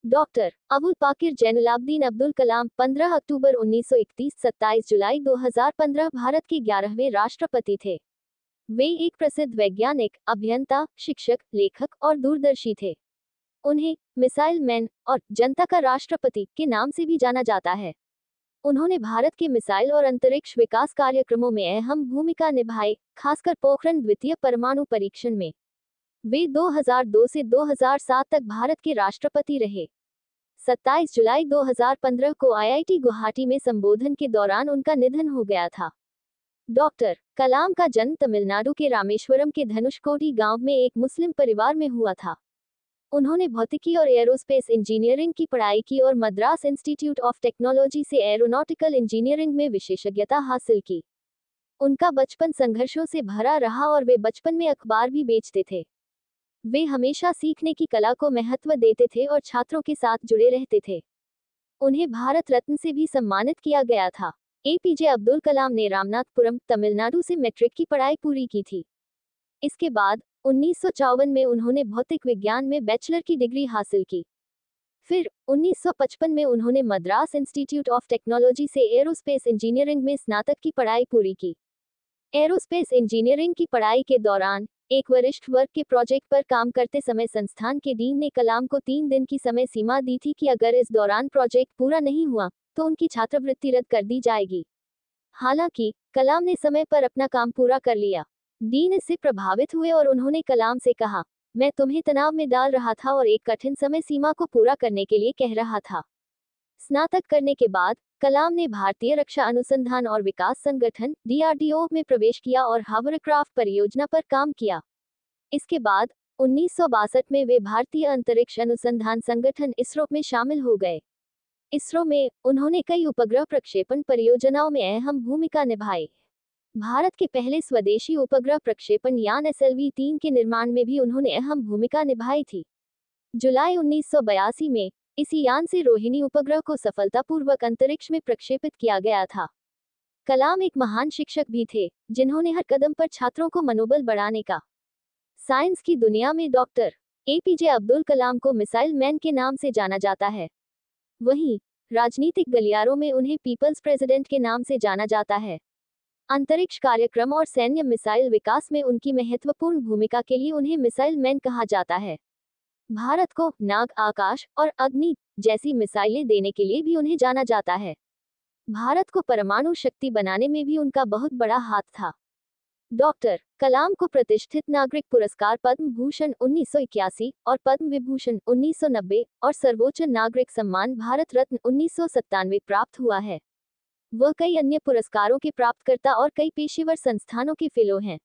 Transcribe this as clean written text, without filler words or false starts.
Doctor Abul Pakir Jainulabdeen Abdul Kalam 15 अक्टूबर 1931 27 जुलाई 2015 भारत के 11वें राष्ट्रपति थे। वे एक प्रसिद्ध वैज्ञानिक, अभियंता, शिक्षक, लेखक और दूरदर्शी थे। उन्हें मिसाइल मैन और जनता का राष्ट्रपति के नाम से भी जाना जाता है। उन्होंने भारत के मिसाइल और अंतरिक्ष विकास कार्यक्रमों में अहम भूमिका निभाई, खासकर पोखरण द्वितीय परमाणु परीक्षण में। वे 2002 से 2007 तक भारत के राष्ट्रपति रहे। 27 जुलाई 2015 को आईआईटी गुवाहाटी में संबोधन के दौरान उनका निधन हो गया था। डॉक्टर कलाम का जन्म तमिलनाडु के रामेश्वरम के धनुषकोडी गांव में एक मुस्लिम परिवार में हुआ था। उन्होंने भौतिकी और एरोस्पेस इंजीनियरिंग की पढ़ाई की और मद्रास इंस्टीट्यूट ऑफ टेक्नोलॉजी से एरोनॉटिकल इंजीनियरिंग में विशेषज्ञता हासिल की। उनका बचपन संघर्षों से भरा रहा और वे बचपन में अखबार भी बेचते थे। वे हमेशा सीखने की कला को महत्व देते थे और छात्रों के साथ जुड़े रहते थे। उन्हें भारत रत्न से भी सम्मानित किया गया था। एपीजे अब्दुल कलाम ने रामनाथपुरम, तमिलनाडु से मैट्रिक की पढ़ाई पूरी की थी। इसके बाद 1954 में उन्होंने भौतिक विज्ञान में बैचलर की डिग्री हासिल की। फिर 1955 में उन्होंने मद्रास इंस्टीट्यूट ऑफ टेक्नोलॉजी से एरोस्पेस इंजीनियरिंग में स्नातक की पढ़ाई पूरी की। एरोस्पेस इंजीनियरिंग की पढ़ाई के दौरान एक वरिष्ठ वर्ग के प्रोजेक्ट पर काम करते समय संस्थान के डीन ने कलाम को 3 दिन की समय सीमा दी थी कि अगर इस दौरान प्रोजेक्ट पूरा नहीं हुआ तो उनकी छात्रवृत्ति रद्द कर दी जाएगी। हालांकि कलाम ने समय पर अपना काम पूरा कर लिया। डीन इससे प्रभावित हुए और उन्होंने कलाम से कहा, मैं तुम्हें तनाव में डाल रहा था और एक कठिन समय सीमा को पूरा करने के लिए कह रहा था। स्नातक करने के बाद कलाम ने भारतीय रक्षा अनुसंधान और विकास संगठन डीआरडीओ में प्रवेश किया और हावरक्राफ्ट परियोजना पर काम किया। इसके बाद 1962 में वे भारतीय अंतरिक्ष अनुसंधान संगठन इसरो में शामिल हो गए। इसरो में उन्होंने कई उपग्रह प्रक्षेपण परियोजनाओं में अहम भूमिका निभाई। भारत के पहले स्वदेशी उपग्रह प्रक्षेपण यान SLV-3 के निर्माण में भी उन्होंने अहम भूमिका निभाई थी। जुलाई 1982 में इसी यान से रोहिणी उपग्रह को सफलतापूर्वक अंतरिक्ष में प्रक्षेपित किया गया था। कलाम एक महान शिक्षक भी थे, जिन्होंने हर कदम पर छात्रों को मनोबल बढ़ाने का। साइंस की दुनिया में डॉक्टर एपीजे अब्दुल कलाम को मिसाइल मैन के नाम से जाना जाता है। वहीं राजनीतिक गलियारों में उन्हें पीपल्स प्रेसिडेंट के नाम से जाना जाता है। अंतरिक्ष कार्यक्रम और सैन्य मिसाइल विकास में उनकी महत्वपूर्ण भूमिका के लिए उन्हें मिसाइल मैन कहा जाता है। भारत को नाग, आकाश और अग्नि जैसी मिसाइलें देने के लिए भी उन्हें जाना जाता है। भारत को परमाणु शक्ति बनाने में भी उनका बहुत बड़ा हाथ था। डॉक्टर कलाम को प्रतिष्ठित नागरिक पुरस्कार पद्म भूषण 1981 और पद्म विभूषण 1990 और सर्वोच्च नागरिक सम्मान भारत रत्न 1997 प्राप्त हुआ है। वह कई अन्य पुरस्कारों के प्राप्तकर्ता और कई पेशेवर संस्थानों के फेलो हैं।